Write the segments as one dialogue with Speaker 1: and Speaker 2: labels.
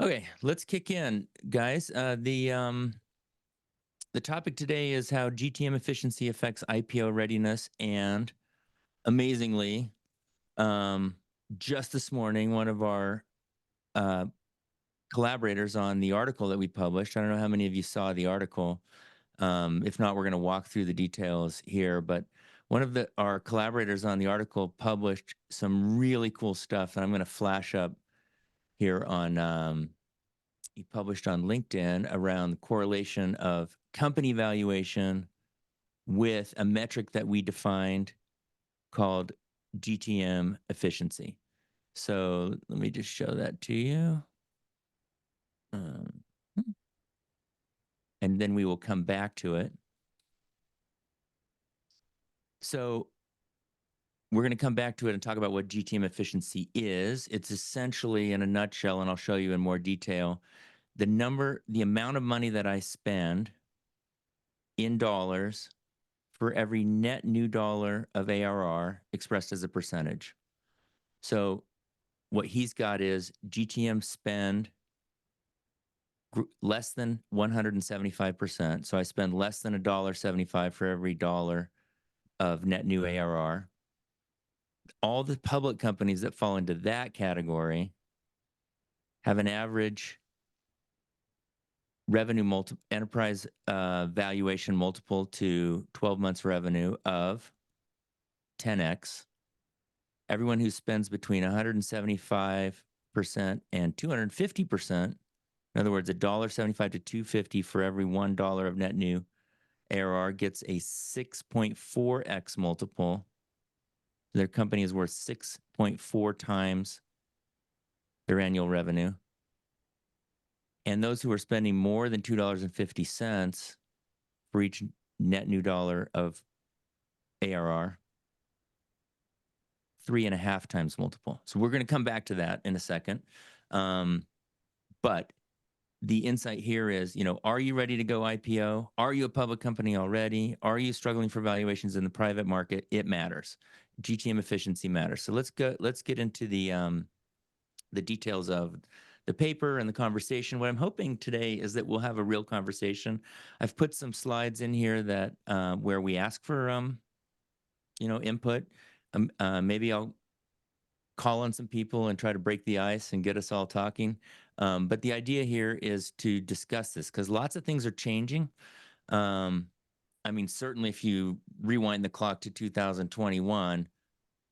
Speaker 1: Okay, let's kick in, guys. The topic today is how GTM efficiency affects IPO readiness, and amazingly, um, just this morning, one of our uh, collaborators on the article that we published. I don't know how many of you saw the article. If not, we're going to walk through the details here. But one of our collaborators on the article published some really cool stuff, and I'm going to flash up here on. He published on LinkedIn around the correlation of company valuation with a metric that we defined called GTM efficiency. So let me just show that to you. And then we will come back to it. So we're going to come back to it and talk about what GTM efficiency is. It's essentially, in a nutshell, and I'll show you in more detail, the amount of money that I spend in dollars for every net new dollar of ARR expressed as a percentage. So what he's got is GTM spend less than 175%. So I spend less than $1.75 for every dollar of net new ARR. All the public companies that fall into that category have an average revenue enterprise valuation multiple to 12 months revenue of 10x. Everyone who spends between 175% and 250%, in other words, $1.75 to $2.50 for every $1 of net new ARR, gets a 6.4x multiple. Their company is worth 6.4 times their annual revenue. And those who are spending more than $2.50 for each net new dollar of ARR, 3.5 times multiple. So we're going to come back to that in a second. But the insight here is, are you ready to go IPO? Are you a public company already? Are you struggling for valuations in the private market? It matters. GTM efficiency matters. So let's get into the details of the paper and the conversation. What I'm hoping today is that we'll have a real conversation. I've put some slides in here that where we ask for input. Maybe I'll call on some people and try to break the ice and get us all talking. But the idea here is to discuss this because lots of things are changing. I mean, certainly if you rewind the clock to 2021,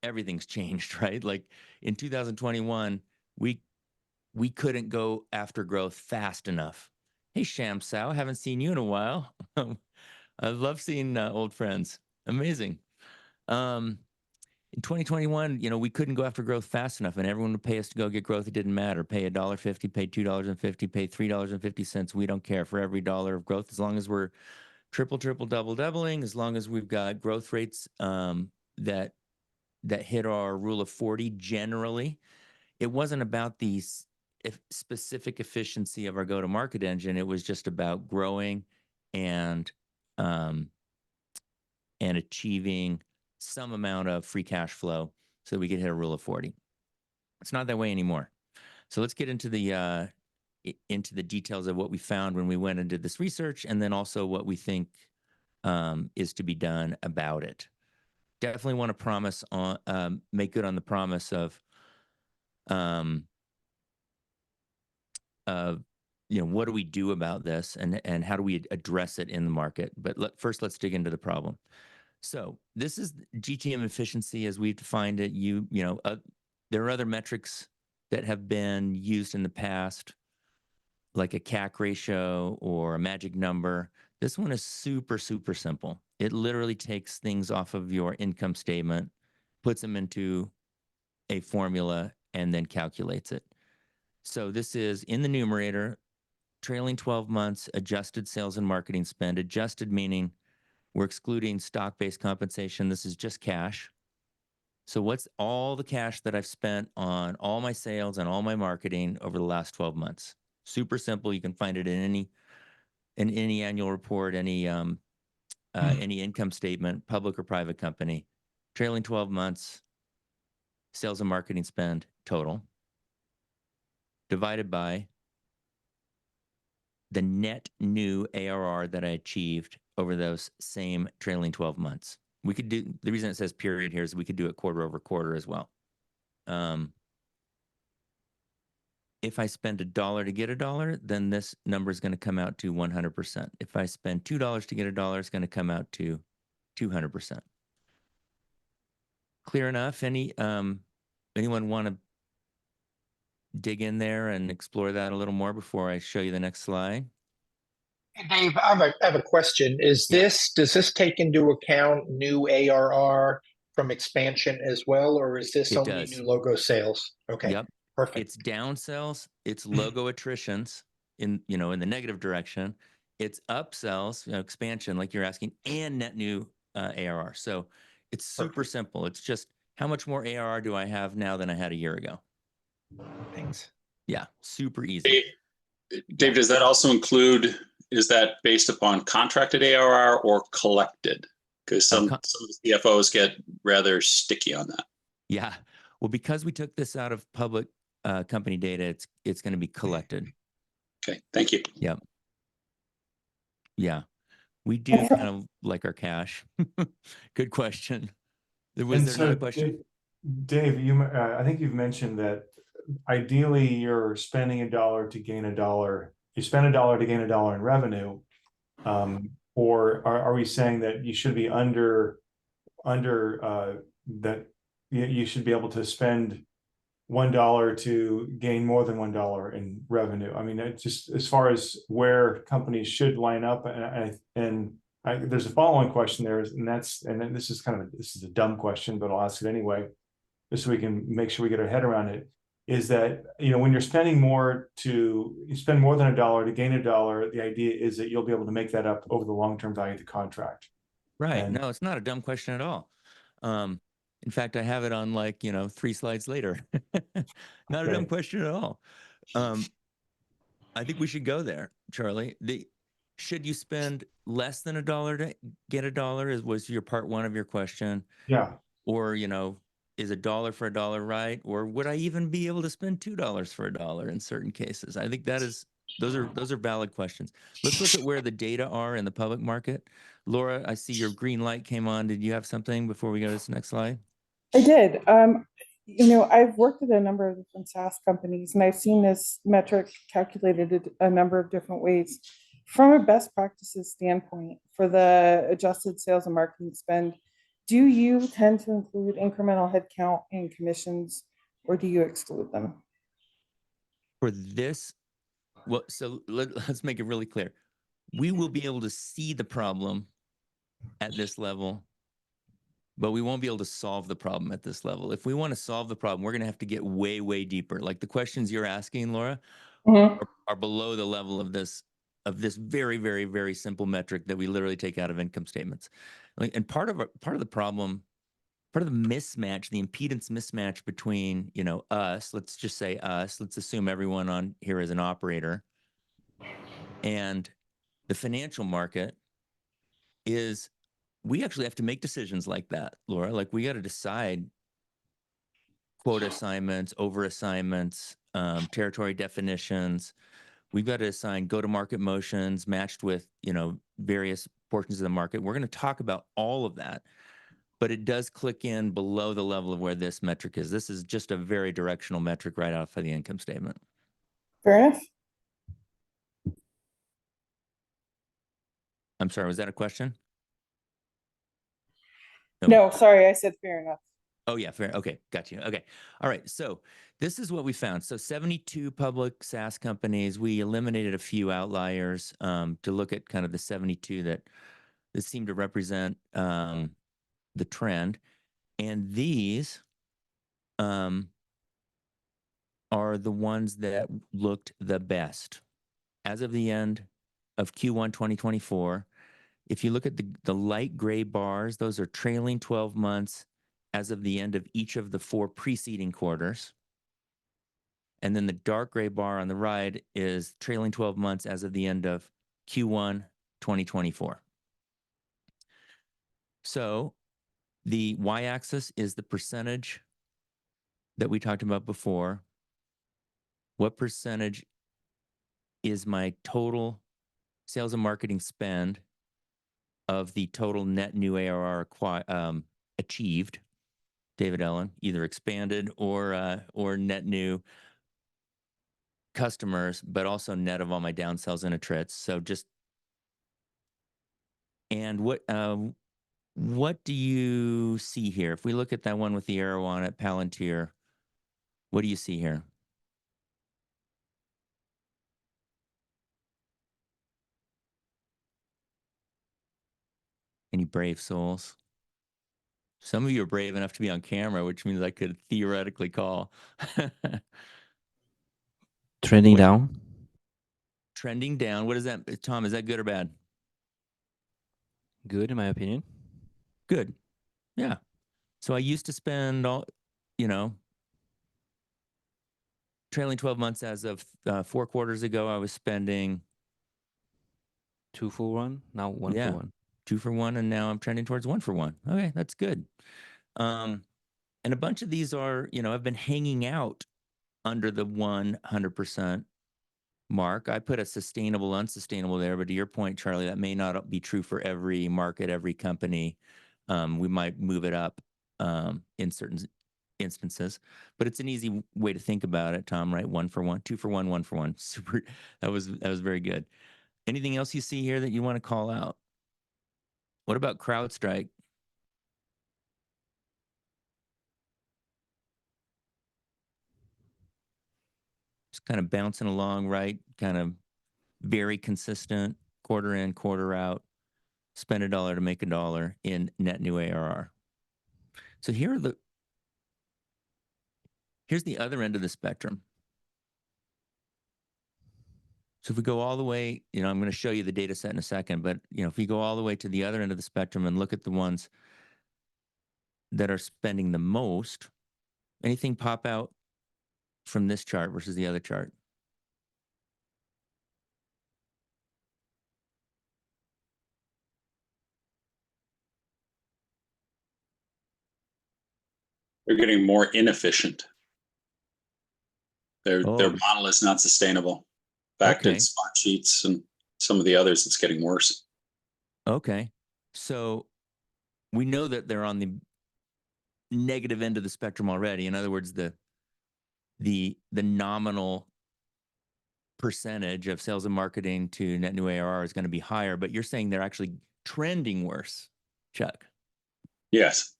Speaker 1: everything's changed, right? Like in 2021, we couldn't go after growth fast enough. Hey, Shamsao, haven't seen you in a while. I love seeing old friends. Amazing. In 2021, we couldn't go after growth fast enough, and everyone would pay us to go get growth. It didn't matter. Pay $1.50, pay $2.50, pay $3.50. We don't care for every dollar of growth, as long as we're triple, doubling, as long as we've got growth rates that hit our rule of 40 generally. It wasn't about the specific efficiency of our go-to-market engine. It was just about growing and achieving some amount of free cash flow so that we could hit a rule of 40. It's not that way anymore. So let's get into the details of what we found when we went and did this research, and then also what we think is to be done about it. Definitely want to make good on the promise of what do we do about this, and how do we address it in the market? But first, let's dig into the problem. So this is GTM efficiency as we've defined it. There are other metrics that have been used in the past, like a CAC ratio or a magic number. This one is super, super simple. It literally takes things off of your income statement, puts them into a formula, and then calculates it. So this is in the numerator, trailing 12 months, adjusted sales and marketing spend. Adjusted meaning we're excluding stock-based compensation. This is just cash. So what's all the cash that I've spent on all my sales and all my marketing over the last 12 months? Super simple. You can find it in any annual report, any income statement, public or private company. Trailing 12 months, sales and marketing spend total, divided by the net new ARR that I achieved over those same trailing 12 months. We could do, the reason it says period here is we could do it quarter over quarter as well. If I spend $1 to get $1, then this number is going to come out to 100%. If I spend $2 to get $1, it's going to come out to 200%. Clear enough? Anyone want to dig in there and explore that a little more before I show you the next slide?
Speaker 2: Hey, Dave, I have a question. Does this take into account new ARR from expansion as well, or is this only new logo sales? Okay.
Speaker 1: Yep.
Speaker 2: Perfect.
Speaker 1: It's downsells, it's logo attritions in the negative direction. It's upsells, expansion, like you're asking, and net new ARR. So it's super simple. It's just how much more ARR do I have now than I had a year ago?
Speaker 2: Thanks.
Speaker 1: Yeah, super easy.
Speaker 3: Dave, does that also include, is that based upon contracted ARR or collected? Because some of the CFOs get rather sticky on that. Yeah.
Speaker 1: Well, because we took this out of public company data, it's going to be collected.
Speaker 3: Okay, thank you.
Speaker 1: Yep. Yeah, we do kind of like our cash. Good question. Was there another question?
Speaker 4: Dave, I think you've mentioned that ideally you're spending $1 to gain $1. You spend $1 to gain $1 in revenue, or are we saying that you should be under that? You should be able to spend $1 to gain more than $1 in revenue. I mean, it's just as far as where companies should line up, and there's a following question there, and this is a dumb question, but I'll ask it anyway, just so we can make sure we get our head around it. Is that, when you're spending more you spend more than $1 to gain $1, the idea is that you'll be able to make that up over the long-term value of the contract.
Speaker 1: Right. No, it's not a dumb question at all. In fact, I have it on 3 slides later. Not a dumb question at all. I think we should go there, Charlie. Should you spend less than $1 to get $1? Was your part one of your question?
Speaker 4: Yeah.
Speaker 1: Or is $1 for $1 right? Or would I even be able to spend $2 for $1 in certain cases? I think those are valid questions. Let's look at where the data are in the public market. Laura, I see your green light came on. Did you have something before we go to this next slide?
Speaker 5: I did. I've worked at a number of different SaaS companies, and I've seen this metric calculated a number of different ways. From a best practices standpoint, for the adjusted sales and marketing spend, do you tend to include incremental headcount and commissions, or do you exclude them?
Speaker 1: For this, well, so let's make it really clear. We will be able to see the problem at this level, but we won't be able to solve the problem at this level. If we want to solve the problem, we're going to have to get way, way deeper. Like the questions you're asking, Laura, are below the level of this very, very, very simple metric that we literally take out of income statements. And part of the problem, part of the mismatch, the impedance mismatch between, us, let's just say us, let's assume everyone on here is an operator, and the financial market is, we actually have to make decisions like that, Laura. Like we got to decide quota assignments, over assignments, territory definitions. We've got to assign go-to-market motions matched with, various portions of the market. We're going to talk about all of that, but it does click in below the level of where this metric is. This is just a very directional metric right off of the income statement.
Speaker 5: Fair enough.
Speaker 1: I'm sorry, was that a question?
Speaker 5: No, sorry, I said fair enough.
Speaker 1: Oh yeah, fair. Okay, got you. Okay. All right. So this is what we found. So 72 public SaaS companies. We eliminated a few outliers to look at kind of the 72 that seem to represent the trend. And these are the ones that looked the best as of the end of Q1 2024. If you look at the light gray bars, those are trailing 12 months as of the end of each of the 4 preceding quarters. And then the dark gray bar on the right is trailing 12 months as of the end of Q1 2024. So the y-axis is the percentage that we talked about before. What percentage is my total sales and marketing spend of the total net new ARR achieved, David Ellen, either expanded or net new customers, but also net of all my downsells and attrits. So just, and what do you see here? If we look at that one with the arrow on it, Palantir, what do you see here? Any brave souls? Some of you are brave enough to be on camera, which means I could theoretically call.
Speaker 6: Trending down.
Speaker 1: Trending down. What is that, Tom? Is that good or bad?
Speaker 6: Good, in my opinion.
Speaker 1: Good. Yeah. So I used to spend all, trailing 12 months as of 4 quarters ago, I was spending
Speaker 6: 2 for 1, now 1 for 1.
Speaker 1: 2 for 1, and now I'm trending towards 1 for 1. Okay, that's good. And a bunch of these are, I've been hanging out under the 100% mark. I put a sustainable, unsustainable there, but to your point, Charlie, that may not be true for every market, every company. We might move it up in certain instances, but it's an easy way to think about it, Tom, right? 1 for 1, 2 for 1, 1 for 1. Super. That was very good. Anything else you see here that you want to call out? What about CrowdStrike? Just kind of bouncing along, right? Kind of very consistent, quarter in, quarter out. Spend $1 to make $1 in net new ARR. So here's the other end of the spectrum. So if we go all the way, I'm going to show you the data set in a second, but if we go all the way to the other end of the spectrum and look at the ones that are spending the most, anything pop out from this chart versus the other chart?
Speaker 3: They're getting more inefficient. Their model is not sustainable. Back to spot sheets and some of the others, it's getting worse.
Speaker 1: Okay. So we know that they're on the negative end of the spectrum already. In other words, the nominal percentage of sales and marketing to net new ARR is going to be higher, but you're saying they're actually trending worse, Chuck.
Speaker 3: Yes.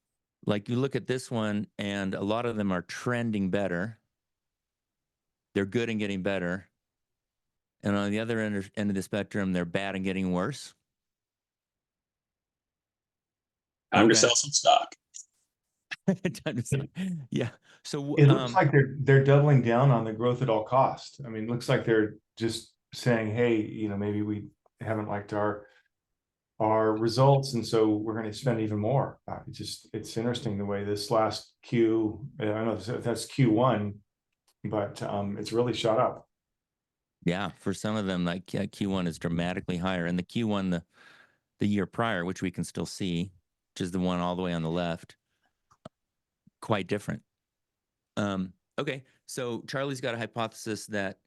Speaker 1: Like you look at this one and a lot of them are trending better. They're good and getting better. And on the other end of the spectrum, they're bad and getting worse.
Speaker 3: Time to sell some stock.
Speaker 1: Time to sell. Yeah. So
Speaker 4: it looks like they're doubling down on the growth at all costs. I mean, it looks like they're just saying, hey, maybe we haven't liked our results, and so we're going to spend even more. It's interesting the way this last Q, I don't know if that's Q1, but it's really shot up.
Speaker 1: Yeah, for some of them, like Q1 is dramatically higher, and the Q1 the year prior, which we can still see, which is the one all the way on the left, quite different. Okay, so Charlie's got a hypothesis that,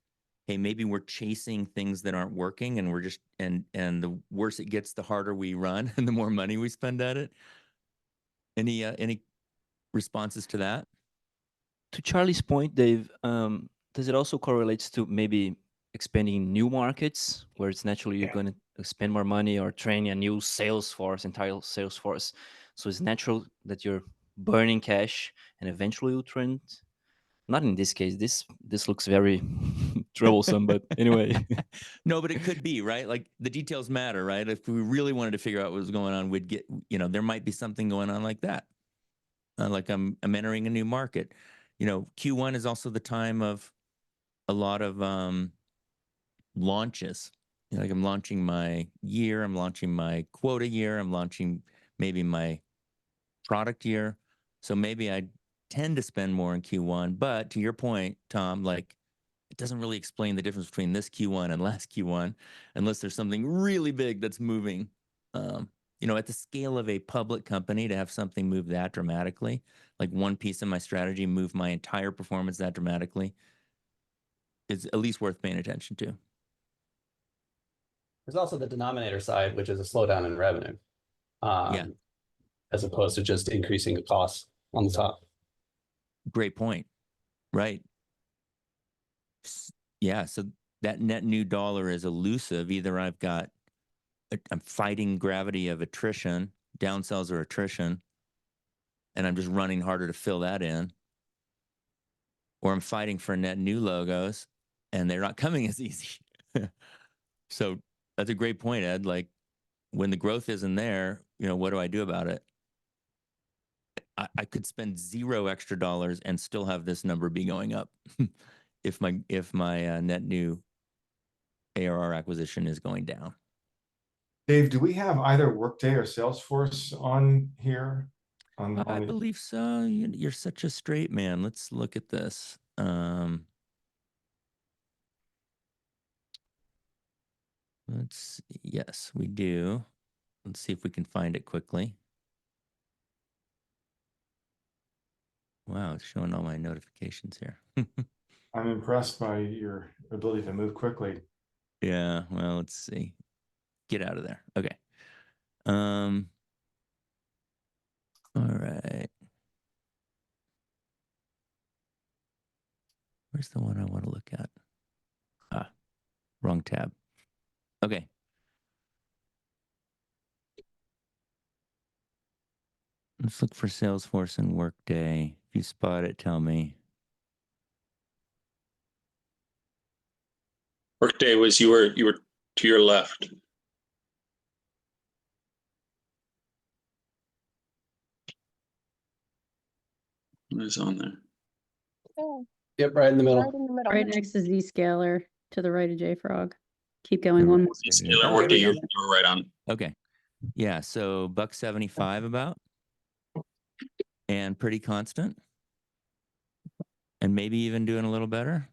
Speaker 1: hey, maybe we're chasing things that aren't working, and we're just and the worse it gets, the harder we run, and the more money we spend at it. Any responses to that?
Speaker 6: To Charlie's point, Dave, does it also correlate to maybe expanding new markets where it's naturally you're going to spend more money or train a new sales force, entire sales force? So it's natural that you're burning cash and eventually you'll trend. Not in this case. This looks very troublesome, but anyway.
Speaker 1: No, but it could be, right? Like the details matter, right? If we really wanted to figure out what was going on, we'd get, there might be something going on like that. Like I'm entering a new market. Q1 is also the time of a lot of launches. Like I'm launching my year, I'm launching my quota year, I'm launching maybe my product year. So maybe I tend to spend more in Q1, but to your point, Tom, like it doesn't really explain the difference between this Q1 and last Q1, unless there's something really big that's moving. At the scale of a public company, to have something move that dramatically, like one piece of my strategy move my entire performance that dramatically, is at least worth paying attention to.
Speaker 7: There's also the denominator side, which is a slowdown in revenue.
Speaker 1: Yeah.
Speaker 7: As opposed to just increasing the costs on the top.
Speaker 1: Great point. Right. Yeah. So that net new dollar is elusive. Either I'm fighting gravity of attrition, downsells or attrition, and I'm just running harder to fill that in. Or I'm fighting for net new logos and they're not coming as easy. So that's a great point, Ed. Like when the growth isn't there, what do I do about it? I could spend $0 extra and still have this number be going up if my net new ARR acquisition is going down.
Speaker 4: Dave, do we have either Workday or Salesforce on here?
Speaker 1: I believe so. You're such a straight man. Let's look at this. Yes, we do. Let's see if we can find it quickly. Wow, it's showing all my notifications here.
Speaker 4: I'm impressed by your ability to move quickly.
Speaker 1: Yeah, well, let's see. Get out of there. Okay. All right. Where's the one I want to look at? Ah, wrong tab. Okay. Let's look for Salesforce and Workday. If you spot it, tell me.
Speaker 3: Workday was you were to your left. What is on there?
Speaker 8: Oh,
Speaker 7: Yep, right in the middle.
Speaker 8: right in the middle.
Speaker 9: Right next to Zscaler to the right of JFrog. Keep going
Speaker 1: The
Speaker 9: one
Speaker 1: right-
Speaker 9: more.
Speaker 3: Zscaler,
Speaker 1: Oh,
Speaker 3: Workday,
Speaker 1: there we
Speaker 3: you
Speaker 1: go.
Speaker 3: were right on.
Speaker 1: Okay. Yeah, so $1.75 about. And pretty constant. And maybe even doing a little better.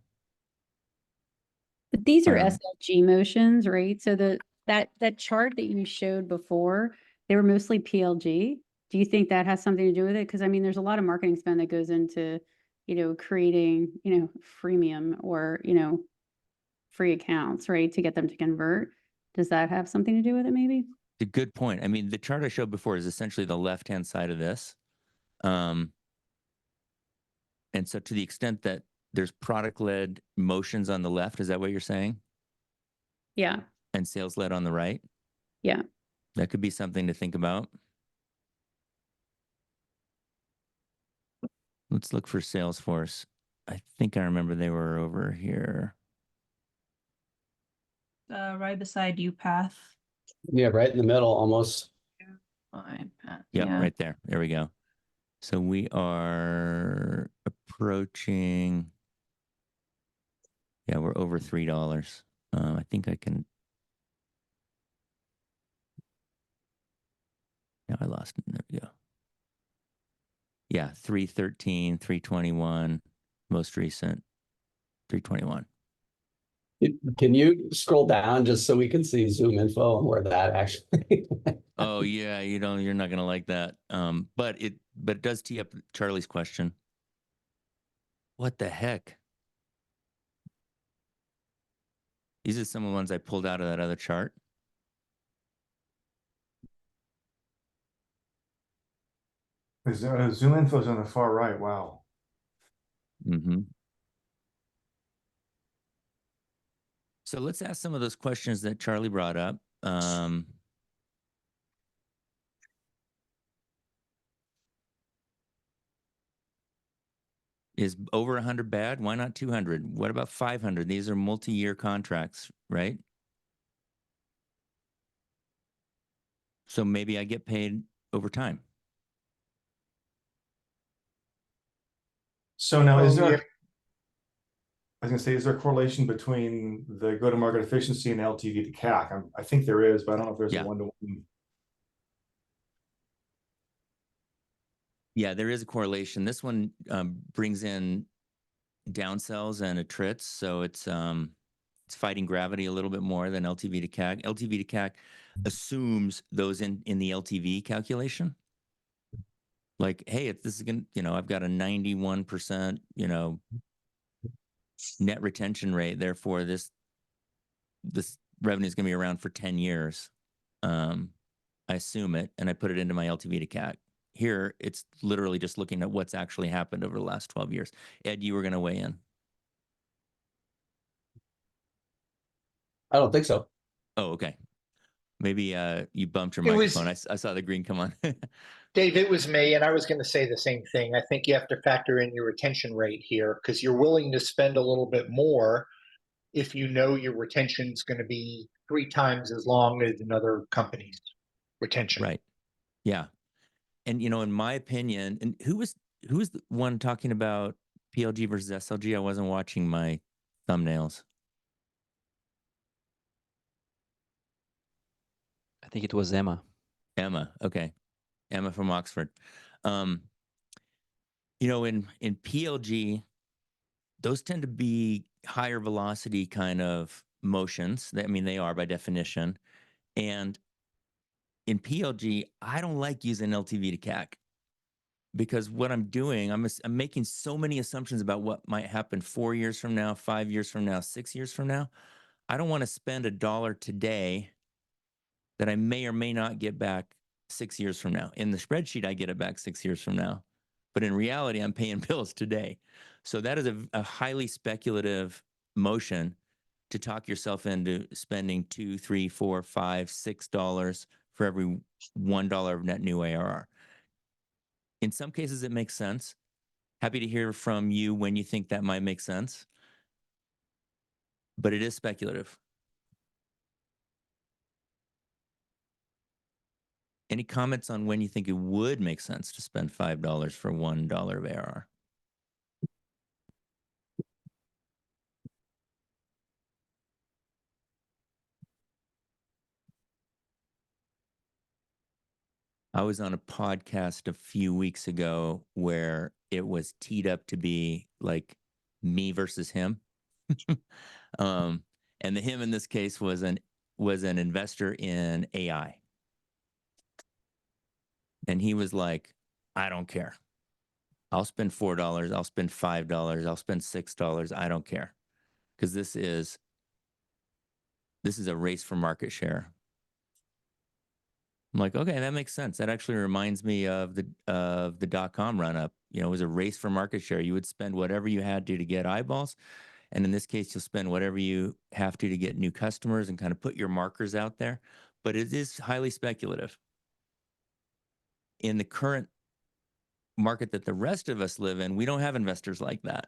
Speaker 9: But these are
Speaker 1: Um,
Speaker 9: SLG motions, right? So that chart that you showed before, they were mostly PLG. Do you think that has something to do with it? Because I mean, there's a lot of marketing spend that goes into, creating, freemium or, free accounts, right? To get them to convert. Does that have something to do with it maybe?
Speaker 1: A good point. I mean, the chart I showed before is essentially the left-hand side of this. And so to the extent that there's product-led motions on the left, is that what you're saying?
Speaker 9: Yeah.
Speaker 1: And sales-led on the right?
Speaker 9: Yeah.
Speaker 1: That could be something to think about. Let's look for Salesforce. I think I remember they were over here.
Speaker 10: Right beside UPath.
Speaker 7: Yeah, right in the middle almost.
Speaker 1: Yeah, right there. There we go. So we are approaching. Yeah, we're over $3. I think I can. No, I lost it. There we go. Yeah, 313, 321, most recent, 321.
Speaker 7: Can you scroll down just so we can see Zoom info on where that actually?
Speaker 1: Oh yeah, you're not gonna like that. But it does tee up Charlie's question. What the heck? These are some of the ones I pulled out of that other chart.
Speaker 4: Zoom info is on the far right. Wow.
Speaker 1: Mm-hmm. So let's ask some of those questions that Charlie brought up. Is over 100 bad? Why not 200? What about 500? These are multi-year contracts, right? So maybe I get paid over time.
Speaker 4: So now is
Speaker 2: Well,
Speaker 4: there,
Speaker 2: yeah.
Speaker 4: I was gonna say, is there a correlation between the go-to-market efficiency and LTV to CAC? I think there is, but I don't know if there's
Speaker 1: Yeah.
Speaker 4: a one-to-one.
Speaker 1: Yeah, there is a correlation. This one brings in downsells and attrits, so it's fighting gravity a little bit more than LTV to CAC. LTV to CAC assumes those in the LTV calculation. Like, hey, this is gonna, I've got a 91%, net retention rate. Therefore, this revenue is going to be around for 10 years. I assume it, and I put it into my LTV to CAC. Here, it's literally just looking at what's actually happened over the last 12 years. Ed, you were going to weigh in.
Speaker 7: I don't think so.
Speaker 1: Oh, okay. Maybe you bumped your
Speaker 2: It was-
Speaker 1: microphone. I saw the green come on.
Speaker 2: Dave, it was me, and I was going to say the same thing. I think you have to factor in your retention rate here because you're willing to spend a little bit more if you know your retention is going to be 3 times as long as another company's retention.
Speaker 1: Right. Yeah. And, in my opinion, and who was the one talking about PLG versus SLG? I wasn't watching my thumbnails.
Speaker 6: I think it was Emma.
Speaker 1: Emma. Okay. Emma from Oxford. In PLG, those tend to be higher velocity kind of motions. They are by definition. And in PLG, I don't like using LTV to CAC because what I'm doing, I'm making so many assumptions about what might happen 4 years from now, 5 years from now, 6 years from now. I don't want to spend $1 today that I may or may not get back 6 years from now. In the spreadsheet, I get it back 6 years from now. But in reality, I'm paying bills today. So that is a highly speculative motion to talk yourself into spending $2, $3, $4, $5, $6 for every $1 of net new ARR. In some cases, it makes sense. Happy to hear from you when you think that might make sense. But it is speculative. Any comments on when you think it would make sense to spend $5 for $1 of ARR? I was on a podcast a few weeks ago where it was teed up to be like me versus him. And the him in this case was an investor in AI. And he was like, I don't care. I'll spend $4. I'll spend $5. I'll spend $6. I don't care. Because this is a race for market share. I'm like, okay, that makes sense. That actually reminds me of the .com run up. It was a race for market share. You would spend whatever you had to get eyeballs. And in this case, you'll spend whatever you have to get new customers and kind of put your markers out there. But it is highly speculative. In the current market that the rest of us live in, we don't have investors like that.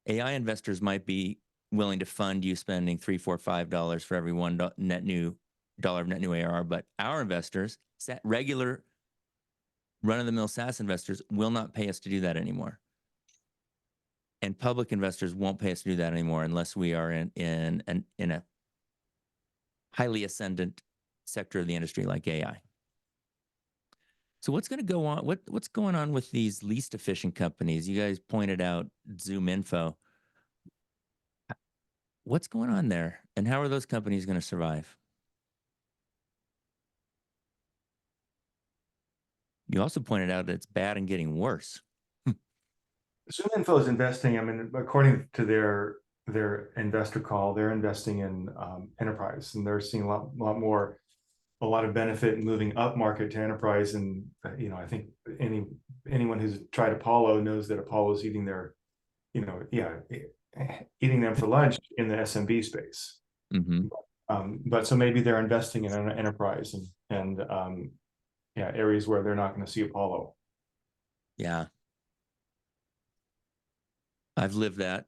Speaker 1: AI investors might be willing to fund you spending $3, $4, $5 for every $1 of net new ARR, but our investors, regular run-of-the-mill SaaS investors, will not pay us to do that anymore. And public investors won't pay us to do that anymore unless we are in a highly ascendant sector of the industry like AI. So what's going to go on? What's going on with these least efficient companies? You guys pointed out ZoomInfo. What's going on there, and how are those companies going to survive? You also pointed out that it's bad and getting worse.
Speaker 4: ZoomInfo is investing. According to their investor call, they're investing in enterprise, and they're seeing a lot of benefit in moving up market to enterprise. And I think anyone who's tried Apollo knows that Apollo is eating eating them for lunch in the SMB space.
Speaker 1: Mm-hmm.
Speaker 4: But so maybe they're investing in an enterprise and areas where they're not going to see Apollo.
Speaker 1: Yeah. I've lived that.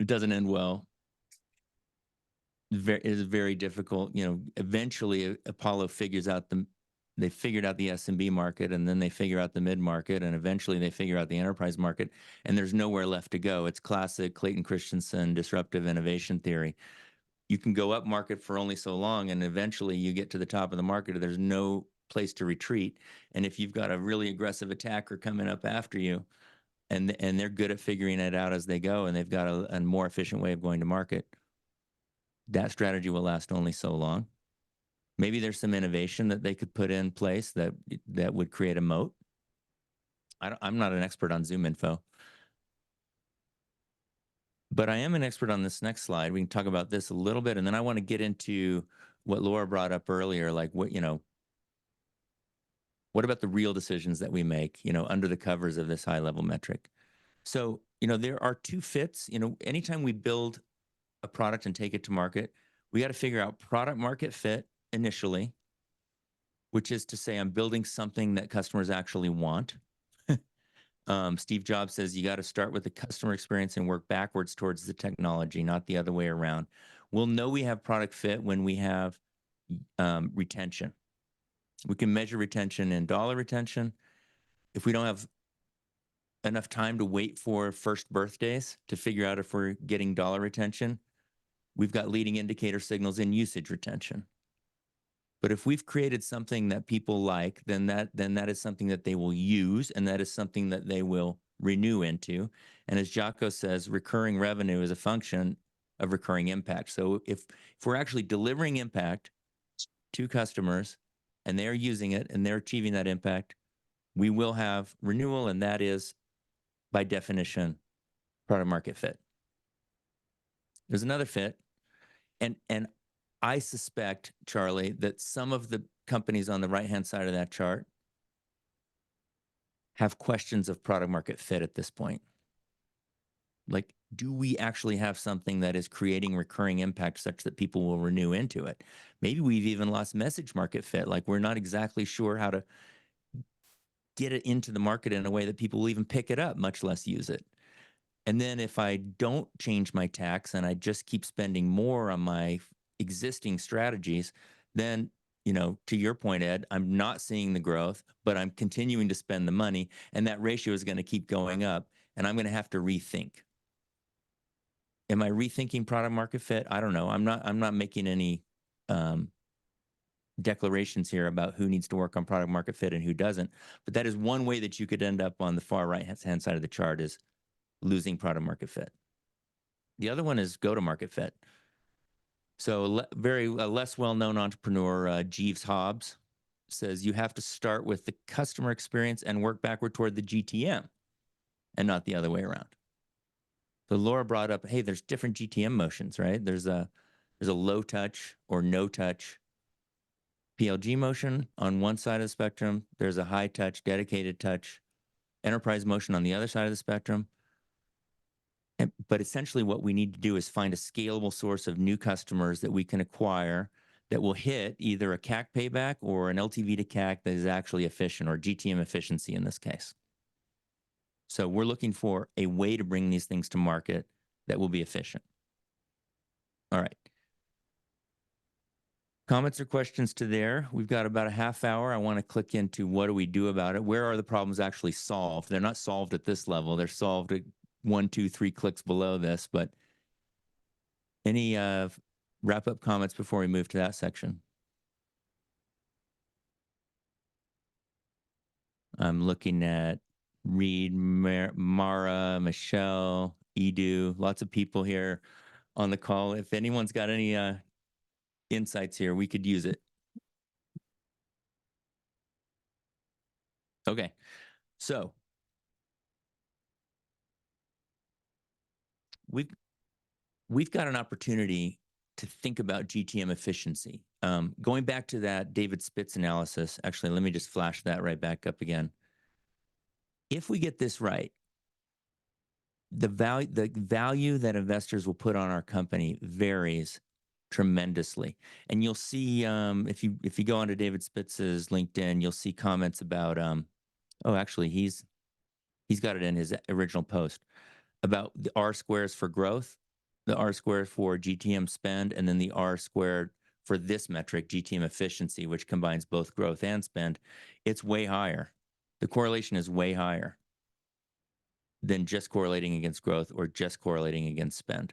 Speaker 1: It doesn't end well. It is very difficult. Eventually Apollo figured out the SMB market, and then they figure out the mid market, and eventually they figure out the enterprise market, and there's nowhere left to go. It's classic Clayton Christensen disruptive innovation theory. You can go up market for only so long, and eventually you get to the top of the market. There's no place to retreat. And if you've got a really aggressive attacker coming up after you, and they're good at figuring it out as they go, and they've got a more efficient way of going to market, that strategy will last only so long. Maybe there's some innovation that they could put in place that would create a moat. I'm not an expert on ZoomInfo, But I am an expert on this next slide. We can talk about this a little bit, and then I want to get into what Laura brought up earlier, like what, what about the real decisions that we make, under the covers of this high level metric? So, there are two fits. Anytime we build a product and take it to market, we got to figure out product market fit initially, which is to say I'm building something that customers actually want. Steve Jobs says you got to start with the customer experience and work backwards towards the technology, not the other way around. We'll know we have product fit when we have retention. We can measure retention in dollar retention. If we don't have enough time to wait for first birthdays to figure out if we're getting dollar retention, we've got leading indicator signals in usage retention. But if we've created something that people like, then that is something that they will use, and that is something that they will renew into. And as Jocko says, recurring revenue is a function of recurring impact. So if we're actually delivering impact to customers and they're using it and they're achieving that impact, we will have renewal, and that is, by definition, product market fit. There's another fit, and I suspect, Charlie, that some of the companies on the right-hand side of that chart have questions of product market fit at this point. Like, do we actually have something that is creating recurring impact such that people will renew into it? Maybe we've even lost message market fit. Like, we're not exactly sure how to get it into the market in a way that people will even pick it up, much less use it. And then if I don't change my tax and I just keep spending more on my existing strategies, then, to your point, Ed, I'm not seeing the growth, but I'm continuing to spend the money, and that ratio is going to keep going up, and I'm going to have to rethink. Am I rethinking product market fit? I don't know. I'm not making any declarations here about who needs to work on product market fit and who doesn't, but that is one way that you could end up on the far right-hand side of the chart, is losing product market fit. The other one is go-to-market fit. So very less well-known entrepreneur, Jeeves Hobbs, says you have to start with the customer experience and work backward toward the GTM, and not the other way around. So Laura brought up, hey, there's different GTM motions, right? There's a low touch or no touch PLG motion on one side of the spectrum. There's a high touch, dedicated touch, enterprise motion on the other side of the spectrum. But essentially what we need to do is find a scalable source of new customers that we can acquire that will hit either a CAC payback or an LTV to CAC that is actually efficient, or GTM efficiency in this case. So we're looking for a way to bring these things to market that will be efficient. All right. Comments or questions to there? We've got about a half hour. I want to click into what do we do about it? Where are the problems actually solved? They're not solved at this level. They're solved at 1, 2, 3 clicks below this, but any wrap-up comments before we move to that section? I'm looking at Reed, Mara, Michelle, Edu, lots of people here on the call. If anyone's got any insights here, we could use it. Okay, so we've got an opportunity to think about GTM efficiency. Going back to that David Spitz analysis, actually, let me just flash that right back up again. If we get this right, the value that investors will put on our company varies tremendously. And you'll see, if you go onto David Spitz's LinkedIn, you'll see comments about, oh, actually, he's got it in his original post about the R squares for growth, the R squared for GTM spend, and then the R squared for this metric, GTM efficiency, which combines both growth and spend. It's way higher. The correlation is way higher than just correlating against growth or just correlating against spend.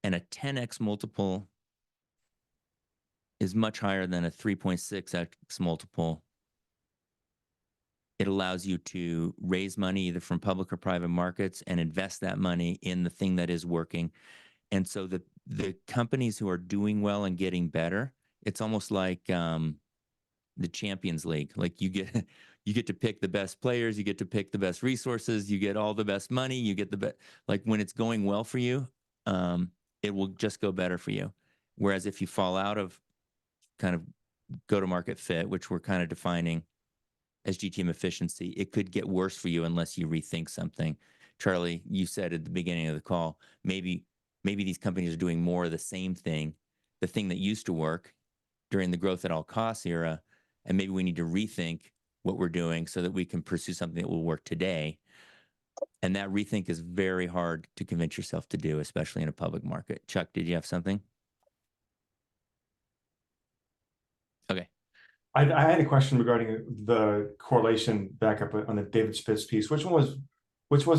Speaker 1: And a 10x multiple is much higher than a 3.6x multiple. It allows you to raise money either from public or private markets and invest that money in the thing that is working. And so the companies who are doing well and getting better, it's almost like the Champions League. Like you you get to pick the best players, you get to pick the best resources, you get all the best money, you get the best, like when it's going well for you, it will just go better for you. Whereas if you fall out of kind of go-to-market fit, which we're kind of defining as GTM efficiency, it could get worse for you unless you rethink something. Charlie, you said at the beginning of the call, maybe these companies are doing more of the same thing, the thing that used to work during the growth at all costs era, and maybe we need to rethink what we're doing so that we can pursue something that will work today. And that rethink is very hard to convince yourself to do, especially in a public market. Chuck, did you have something? Okay.
Speaker 4: I had a question regarding the correlation back up on the David Spitz piece. Which was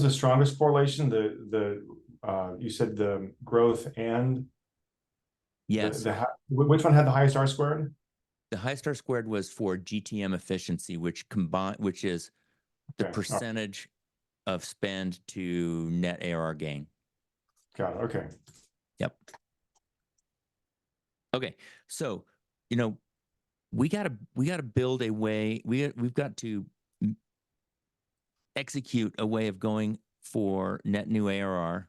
Speaker 4: the strongest correlation? You said the growth and
Speaker 1: yes.
Speaker 4: Which one had the highest R squared?
Speaker 1: The highest R squared was for GTM efficiency, which is the percentage of spend to net ARR gain.
Speaker 4: Got it. Okay.
Speaker 1: Yep. Okay. So, we got to build a way. We've got to execute a way of going for net new ARR.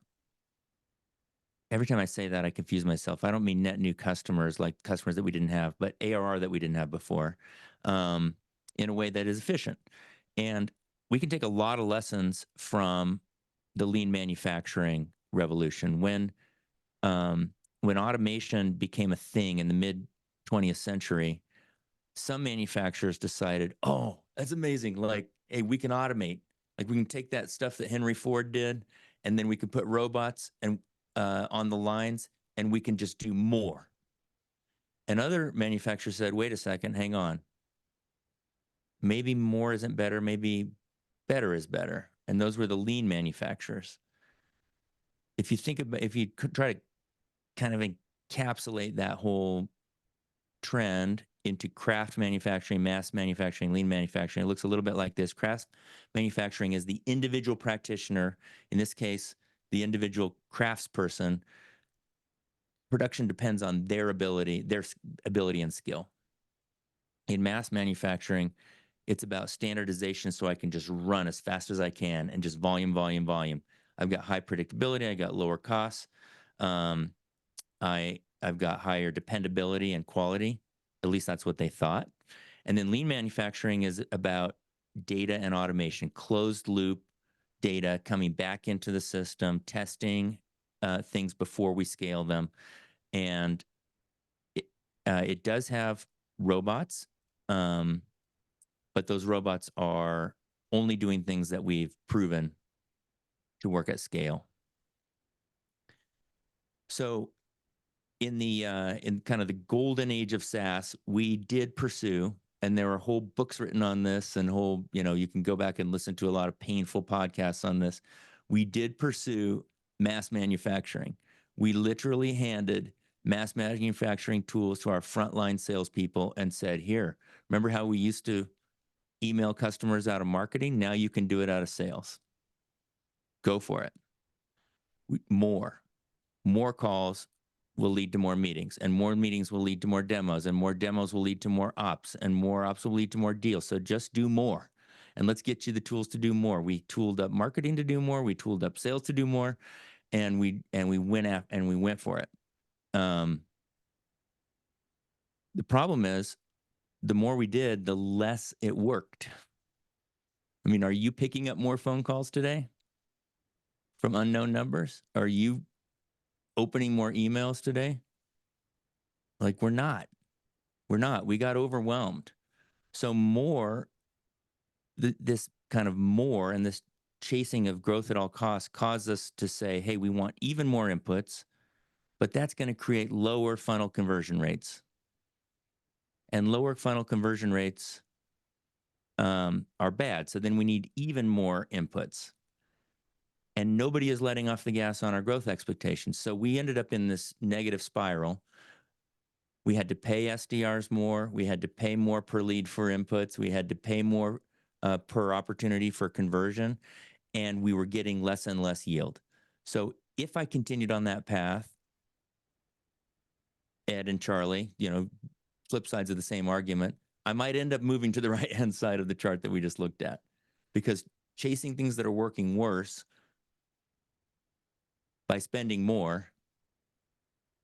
Speaker 1: Every time I say that, I confuse myself. I don't mean net new customers, like customers that we didn't have, but ARR that we didn't have before, in a way that is efficient. And we can take a lot of lessons from the lean manufacturing revolution. When automation became a thing in the mid 20th century, some manufacturers decided, oh, that's amazing. Like, hey, we can automate. Like, we can take that stuff that Henry Ford did, and then we can put robots and on the lines, and we can just do more. And other manufacturers said, wait a second, hang on. Maybe more isn't better. Maybe better is better. And those were the lean manufacturers. If you try to kind of encapsulate that whole trend into craft manufacturing, mass manufacturing, lean manufacturing, it looks a little bit like this. Craft manufacturing is the individual practitioner, in this case, the individual craftsperson. Production depends on their ability and skill. In mass manufacturing, it's about standardization so I can just run as fast as I can and just volume, volume, volume. I've got high predictability. I got lower costs. I've got higher dependability and quality. At least that's what they thought. And then lean manufacturing is about data and automation, closed loop data coming back into the system, testing things before we scale them. And it does have robots, but those robots are only doing things that we've proven to work at scale. So in kind of the golden age of SaaS, we did pursue, and there are whole books written on this, and you can go back and listen to a lot of painful podcasts on this. We did pursue mass manufacturing. We literally handed mass manufacturing tools to our frontline salespeople and said, here, remember how we used to email customers out of marketing? Now you can do it out of sales. Go for it. More calls will lead to more meetings, and more meetings will lead to more demos, and more demos will lead to more ops, and more ops will lead to more deals. So just do more, and let's get you the tools to do more. We tooled up marketing to do more. We tooled up sales to do more, and we went for it. The problem is, the more we did, the less it worked. I mean, are you picking up more phone calls today from unknown numbers? Are you opening more emails today? Like, we're not. We got overwhelmed. So this kind of more and this chasing of growth at all costs caused us to say, hey, we want even more inputs, but that's going to create lower funnel conversion rates. And lower funnel conversion rates are bad. So then we need even more inputs. And nobody is letting off the gas on our growth expectations. So we ended up in this negative spiral. We had to pay SDRs more. We had to pay more per lead for inputs. We had to pay more per opportunity for conversion. And we were getting less and less yield. So if I continued on that path, Ed and Charlie, flip sides of the same argument, I might end up moving to the right-hand side of the chart that we just looked at, because chasing things that are working worse by spending more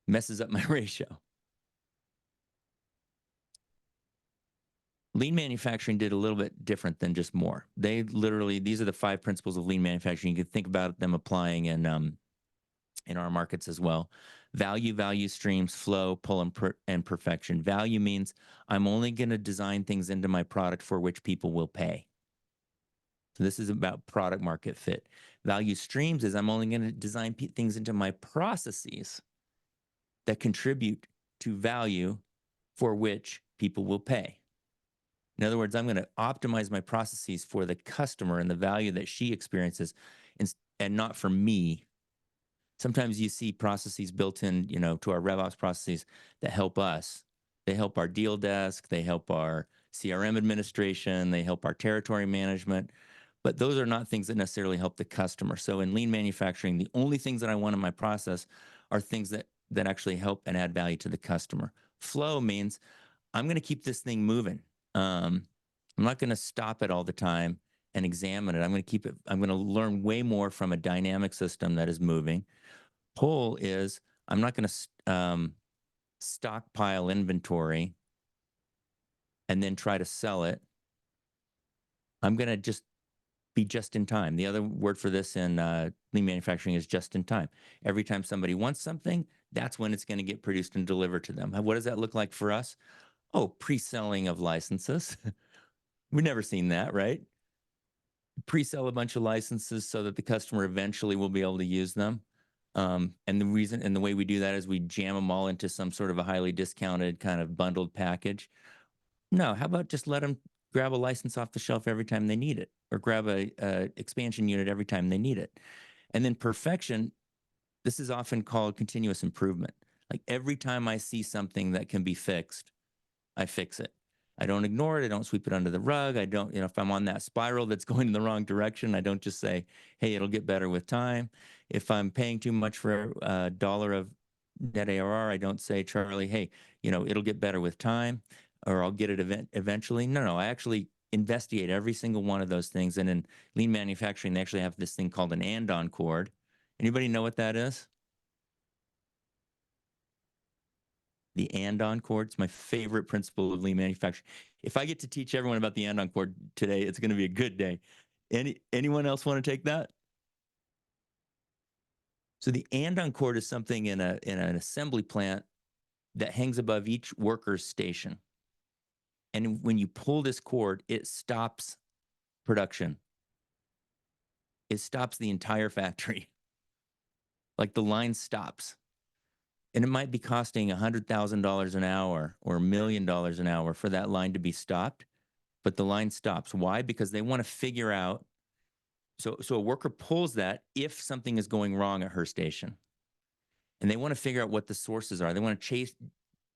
Speaker 1: messes up my ratio. Lean manufacturing did a little bit different than just more. They literally, these are the 5 principles of lean manufacturing. You can think about them applying in our markets as well. Value streams, flow, pull, and perfection. Value means I'm only going to design things into my product for which people will pay. So this is about product market fit. Value streams is I'm only going to design things into my processes that contribute to value for which people will pay. In other words, I'm going to optimize my processes for the customer and the value that she experiences, and not for me. Sometimes you see processes built in, to our RevOps processes that help us. They help our deal desk, they help our CRM administration, they help our territory management, but those are not things that necessarily help the customer. So in lean manufacturing, the only things that I want in my process are things that actually help and add value to the customer. Flow means I'm going to keep this thing moving. I'm not going to stop it all the time and examine it. I'm going to keep it. I'm going to learn way more from a dynamic system that is moving. Pull is I'm not going to stockpile inventory and then try to sell it. I'm going to just be just in time. The other word for this in lean manufacturing is just in time. Every time somebody wants something, that's when it's going to get produced and delivered to them. What does that look like for us? Oh, pre-selling of licenses. We've never seen that, right? Pre-sell a bunch of licenses so that the customer eventually will be able to use them. And the way we do that is we jam them all into some sort of a highly discounted kind of bundled package. No, how about just let them grab a license off the shelf every time they need it, or grab a expansion unit every time they need it. And then perfection, this is often called continuous improvement. Like every time I see something that can be fixed, I fix it. I don't ignore it. I don't sweep it under the rug. I don't, if I'm on that spiral that's going in the wrong direction, I don't just say, hey, it'll get better with time. If I'm paying too much for a dollar of net ARR, I don't say, Charlie, hey, it'll get better with time, or I'll get it eventually. No, I actually investigate every single one of those things. And in lean manufacturing, they actually have this thing called an and-on cord. Anybody know what that is? The and-on cord. It's my favorite principle of lean manufacturing. If I get to teach everyone about the and-on cord today, it's going to be a good day. Anyone else want to take that? So the and-on cord is something in an assembly plant that hangs above each worker's station. And when you pull this cord, it stops production. It stops the entire factory. Like the line stops. And it might be costing $100,000 an hour or $1 million an hour for that line to be stopped, but the line stops. Why? Because they want to figure out, so a worker pulls that if something is going wrong at her station. And they want to figure out what the sources are. They want to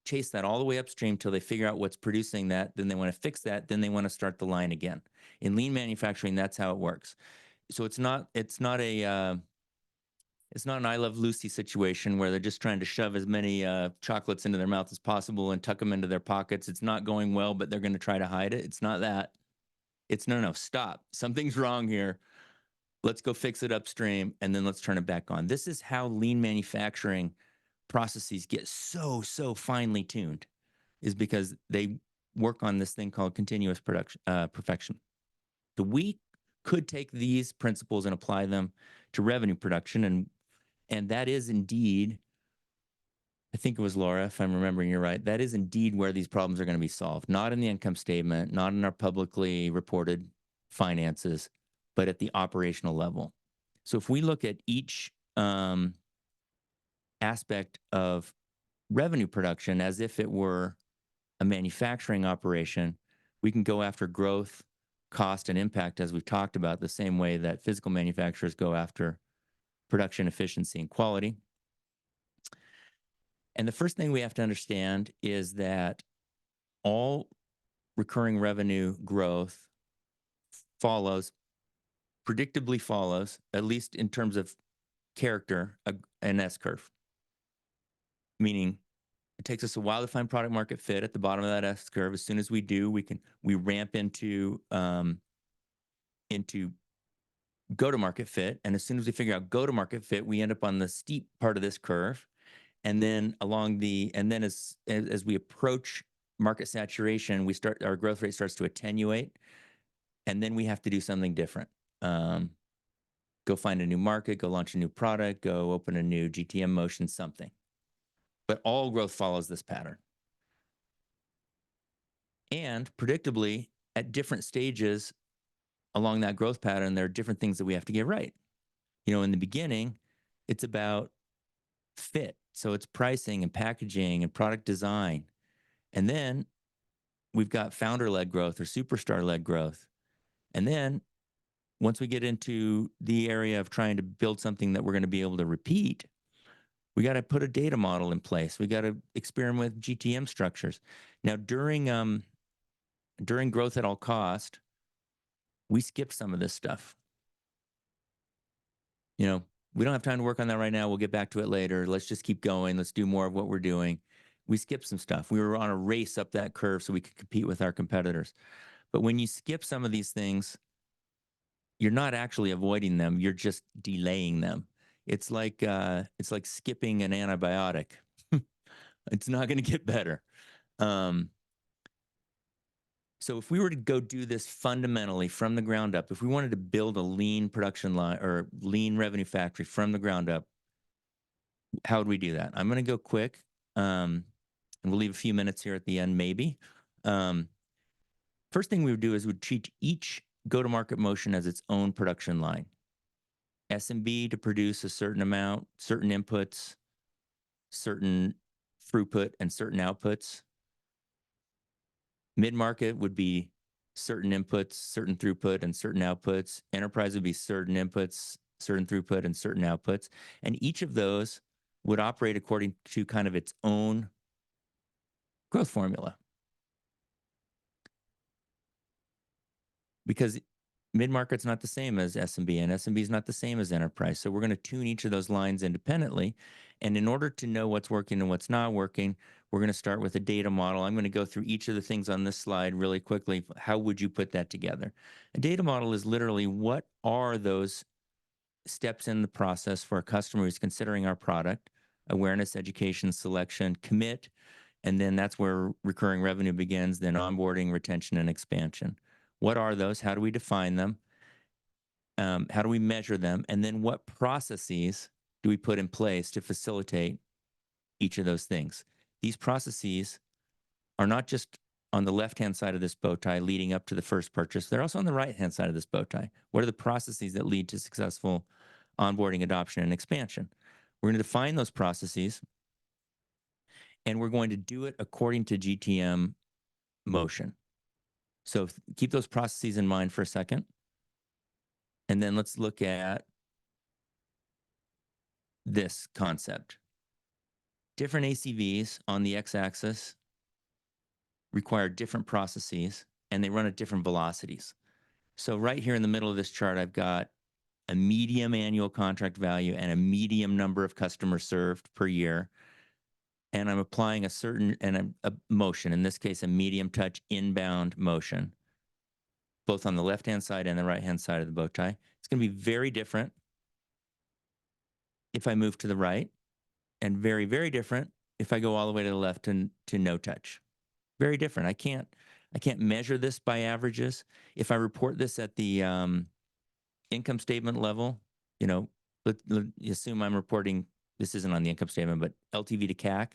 Speaker 1: chase that all the way upstream till they figure out what's producing that. Then they want to fix that. Then they want to start the line again. In lean manufacturing, that's how it works. So it's not an I Love Lucy situation where they're just trying to shove as many chocolates into their mouth as possible and tuck them into their pockets. It's not going well, but they're going to try to hide it. It's not that. It's no, stop. Something's wrong here. Let's go fix it upstream, and then let's turn it back on. This is how lean manufacturing processes get so finely tuned, is because they work on this thing called continuous perfection. So we could take these principles and apply them to revenue production, and that is indeed, I think it was Laura, if I'm remembering you right, that is indeed where these problems are going to be solved. Not in the income statement, not in our publicly reported finances, but at the operational level. So if we look at each aspect of revenue production as if it were a manufacturing operation, we can go after growth, cost, and impact, as we've talked about, the same way that physical manufacturers go after production efficiency and quality. And the first thing we have to understand is that all recurring revenue growth predictably follows, at least in terms of character, an S curve. Meaning, it takes us a while to find product market fit at the bottom of that S curve. As soon as we do, we ramp into go-to-market fit. And as soon as we figure out go-to-market fit, we end up on the steep part of this curve. And then as we approach market saturation, our growth rate starts to attenuate. And then we have to do something different. Go find a new market, go launch a new product, go open a new GTM motion, something. But all growth follows this pattern. And predictably, at different stages along that growth pattern, there are different things that we have to get right. In the beginning, it's about fit. So it's pricing and packaging and product design. And then we've got founder-led growth or superstar-led growth. And then once we get into the area of trying to build something that we're going to be able to repeat, we got to put a data model in place. We got to experiment with GTM structures. Now, during growth at all cost, we skipped some of this stuff. We don't have time to work on that right now. We'll get back to it later. Let's just keep going. Let's do more of what we're doing. We skipped some stuff. We were on a race up that curve so we could compete with our competitors. But when you skip some of these things, you're not actually avoiding them. You're just delaying them. It's like skipping an antibiotic. It's not going to get better. So if we were to go do this fundamentally from the ground up, if we wanted to build a lean production line or lean revenue factory from the ground up, how would we do that? I'm going to go quick, and we'll leave a few minutes here at the end, maybe. First thing we would do is we'd treat each go-to-market motion as its own production line. SMB to produce a certain amount, certain inputs, certain throughput, and certain outputs. Mid-market would be certain inputs, certain throughput, and certain outputs. Enterprise would be certain inputs, certain throughput, and certain outputs. And each of those would operate according to kind of its own growth formula. Because mid-market's not the same as SMB, and SMB is not the same as enterprise. So we're going to tune each of those lines independently. And in order to know what's working and what's not working, we're going to start with a data model. I'm going to go through each of the things on this slide really quickly. How would you put that together? A data model is literally what are those steps in the process for a customer who's considering our product: awareness, education, selection, commit, and then that's where recurring revenue begins, then onboarding, retention, and expansion. What are those? How do we define them? How do we measure them? And then what processes do we put in place to facilitate each of those things? These processes are not just on the left-hand side of this bow tie leading up to the first purchase. They're also on the right-hand side of this bow tie. What are the processes that lead to successful onboarding, adoption, and expansion? We're going to define those processes, and we're going to do it according to GTM motion. So keep those processes in mind for a second. And then let's look at this concept. Different ACVs on the x-axis require different processes, and they run at different velocities. So right here in the middle of this chart, I've got a medium annual contract value and a medium number of customers served per year. And I'm applying a motion, in this case, a medium touch inbound motion, both on the left-hand side and the right-hand side of the bow tie. It's going to be very different if I move to the right, and very, very different if I go all the way to the left to no touch. Very different. I can't measure this by averages. If I report this at the income statement level, let's assume I'm reporting, this isn't on the income statement, but LTV to CAC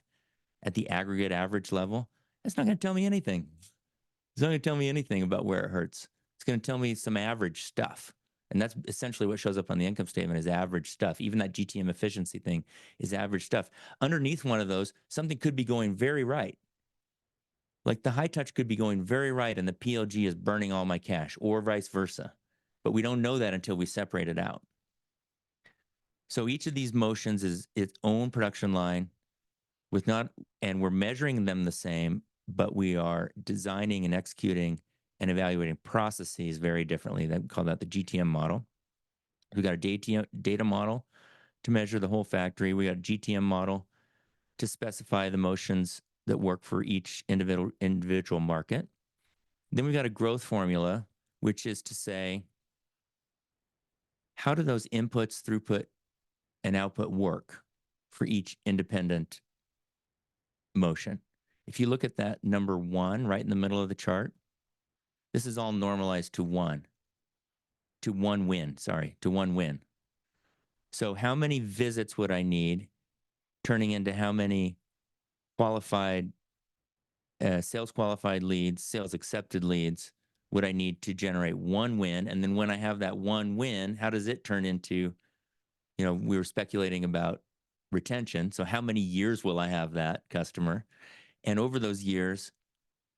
Speaker 1: at the aggregate average level, that's not going to tell me anything. It's not going to tell me anything about where it hurts. It's going to tell me some average stuff. And that's essentially what shows up on the income statement is average stuff. Even that GTM efficiency thing is average stuff. Underneath one of those, something could be going very right. Like the high touch could be going very right and the PLG is burning all my cash, or vice versa. But we don't know that until we separate it out. So each of these motions is its own production line and we're measuring them the same, but we are designing and executing and evaluating processes very differently. We call that the GTM model. We got a data model to measure the whole factory. We got a GTM model to specify the motions that work for each individual market. Then we've got a growth formula, which is to say, how do those inputs, throughput, and output work for each independent motion? If you look at that number 1 right in the middle of the chart, this is all normalized to one win. So how many visits would I need, turning into how many qualified, sales qualified leads, sales accepted leads would I need to generate one win? And then when I have that one win, how does it turn into, we were speculating about retention. So how many years will I have that customer? And over those years,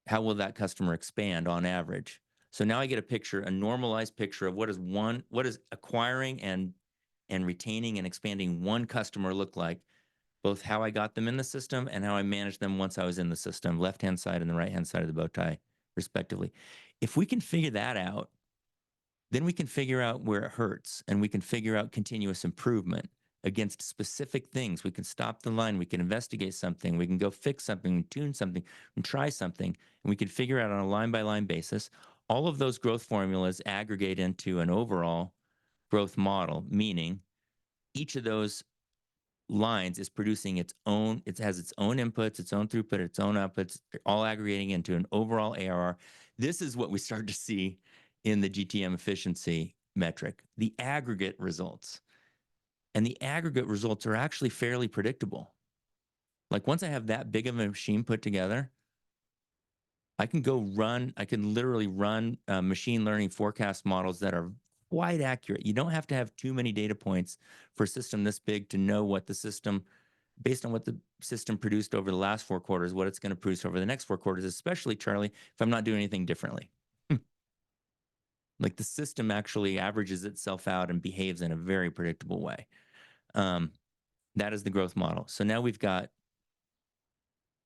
Speaker 1: how will that customer expand on average? So now I get a normalized picture of what is acquiring and retaining and expanding one customer look like, both how I got them in the system and how I managed them once I was in the system, left-hand side and the right-hand side of the bow tie, respectively. If we can figure that out, then we can figure out where it hurts, and we can figure out continuous improvement against specific things. We can stop the line, we can investigate something, we can go fix something, tune something, and try something, and we can figure out on a line-by-line basis. All of those growth formulas aggregate into an overall growth model, meaning each of those lines is producing it has its own inputs, its own throughput, its own outputs, all aggregating into an overall ARR. This is what we start to see in the GTM efficiency metric, the aggregate results. And the aggregate results are actually fairly predictable. Like once I have that big of a machine put together, I can literally run machine learning forecast models that are quite accurate. You don't have to have too many data points for a system this big to know what the system, based on what the system produced over the last 4 quarters, what it's going to produce over the next 4 quarters, especially, Charlie, if I'm not doing anything differently. Like the system actually averages itself out and behaves in a very predictable way. That is the growth model. So now we've got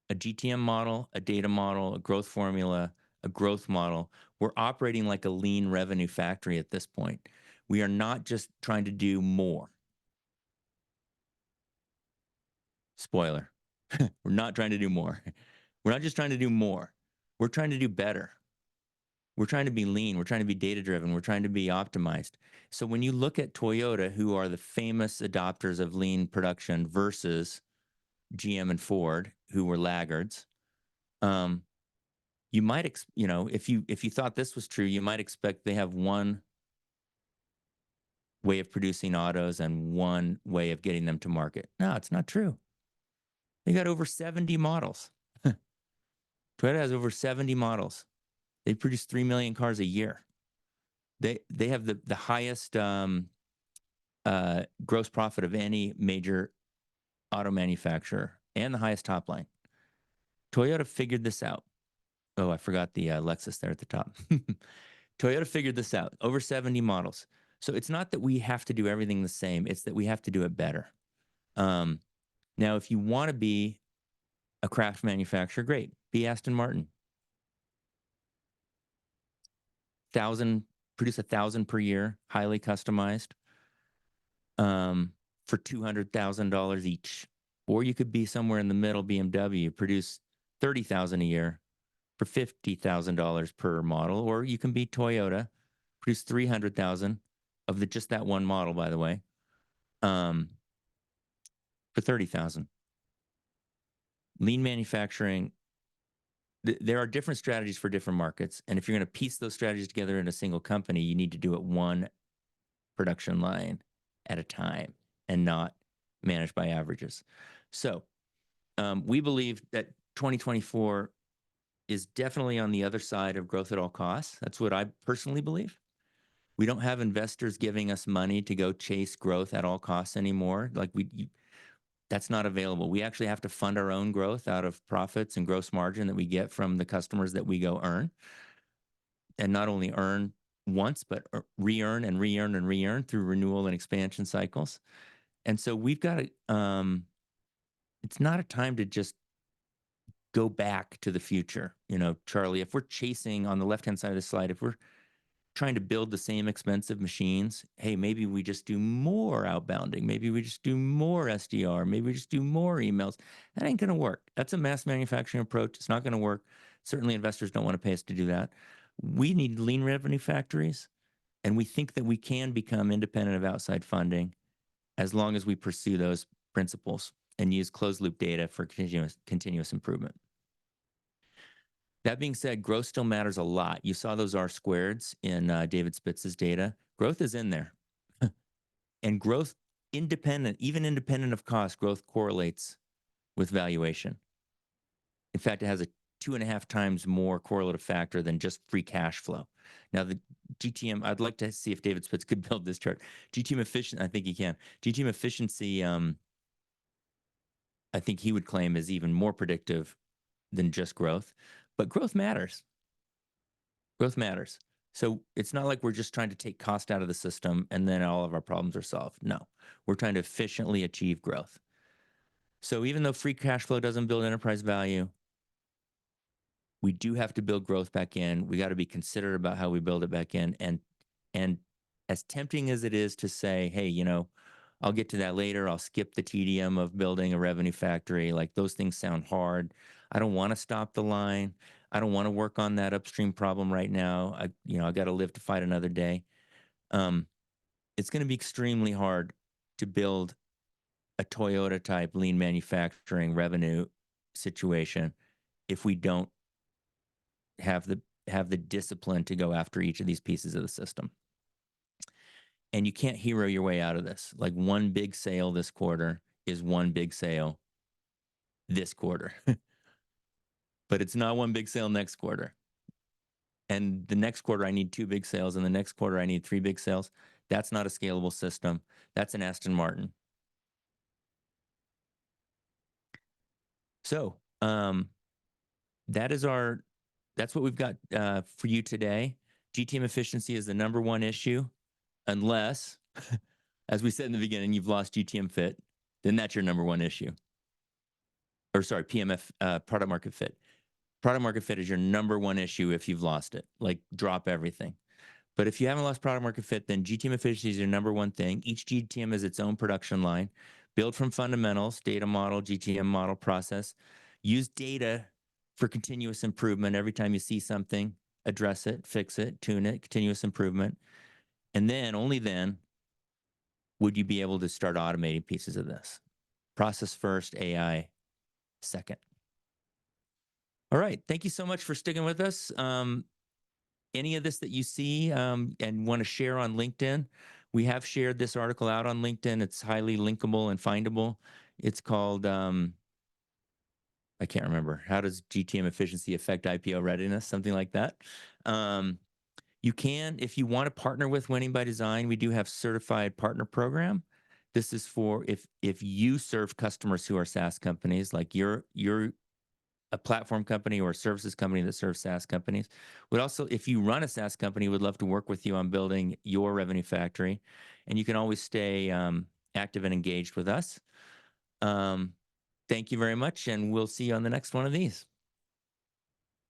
Speaker 1: a GTM model, a data model, a growth formula, a growth model. We're operating like a lean revenue factory at this point. We are not just trying to do more. Spoiler. We're not trying to do more. We're not just trying to do more. We're trying to do better. We're trying to be lean. We're trying to be data-driven. We're trying to be optimized. So when you look at Toyota, who are the famous adopters of lean production, versus GM and Ford, who were laggards, you might, if you thought this was true, you might expect they have one way of producing autos and one way of getting them to market. No, it's not true. They got over 70 models. Toyota has over 70 models. They produce 3 million cars a year. They have the highest gross profit of any major auto manufacturer and the highest top line. Toyota figured this out. Oh, I forgot the Lexus there at the top. Toyota figured this out. Over 70 models. So it's not that we have to do everything the same. It's that we have to do it better. Now, if you want to be a craft manufacturer, great. Be Aston Martin. Produce 1,000 per year, highly customized, for $200,000 each. Or you could be somewhere in the middle, BMW, produce 30,000 a year for $50,000 per model. Or you can be Toyota, produce 300,000 of just that one model, by the way, for 30,000. Lean manufacturing. There are different strategies for different markets. And if you're going to piece those strategies together in a single company, you need to do it one production line at a time and not managed by averages. So we believe that 2024 is definitely on the other side of growth at all costs. That's what I personally believe. We don't have investors giving us money to go chase growth at all costs anymore. Like that's not available. We actually have to fund our own growth out of profits and gross margin that we get from the customers that we go earn. And not only earn once, but re-earn and re-earn and re-earn through renewal and expansion cycles. And so we've got to, it's not a time to just go back to the future. Charlie, if we're chasing on the left-hand side of the slide, if we're trying to build the same expensive machines. Hey, maybe we just do more outbounding. Maybe we just do more SDR. Maybe we just do more emails. That ain't going to work. That's a mass manufacturing approach. It's not going to work. Certainly investors don't want to pay us to do that. We need lean revenue factories, and we think that we can become independent of outside funding as long as we pursue those principles and use closed loop data for continuous improvement. That being said, growth still matters a lot. You saw those R squareds in David Spitz's data. Growth is in there. And growth, even independent of cost, growth correlates with valuation. In fact, it has a 2.5 times more correlative factor than just free cash flow. Now, the GTM, I'd like to see if David Spitz could build this chart. GTM efficiency, I think he can. GTM efficiency, I think he would claim is even more predictive than just growth. But growth matters. Growth matters. So it's not like we're just trying to take cost out of the system and then all of our problems are solved. No, we're trying to efficiently achieve growth. So even though free cash flow doesn't build enterprise value, we do have to build growth back in. We got to be considerate about how we build it back in. And as tempting as it is to say, hey, you know, I'll get to that later. I'll skip the TDM of building a revenue factory. Like those things sound hard. I don't want to stop the line. I don't want to work on that upstream problem right now. I got to live to fight another day. It's going to be extremely hard to build a Toyota type lean manufacturing revenue situation if we don't have the discipline to go after each of these pieces of the system. And you can't hero your way out of this. Like one big sale this quarter is one big sale this quarter. But it's not one big sale next quarter. And the next quarter, I need 2 big sales. And the next quarter, I need 3 big sales. That's not a scalable system. That's an Aston Martin. So that's what we've got for you today. GTM efficiency is the #1 issue, unless, as we said in the beginning, you've lost GTM fit, then that's your #1 issue. Or sorry, PMF, product market fit. Product market fit is your #1 issue if you've lost it. Like drop everything. But if you haven't lost product market fit, then GTM efficiency is your #1 thing. Each GTM is its own production line. Build from fundamentals, data model, GTM model, process. Use data for continuous improvement. Every time you see something, address it, fix it, tune it, continuous improvement. And then, only then, would you be able to start automating pieces of this. Process first, AI second. All right. Thank you so much for sticking with us. Any of this that you see and want to share on LinkedIn, we have shared this article out on LinkedIn. It's highly linkable and findable. It's called, I can't remember. How does GTM efficiency affect IPO readiness? Something like that. You can, if you want to partner with Winning by Design, we do have certified partner program. This is for if you serve customers who are SaaS companies, like you're a platform company or a services company that serves SaaS companies. But also, if you run a SaaS company, we'd love to work with you on building your revenue factory. And you can always stay active and engaged with us. Thank you very much, and we'll see you on the next one of these.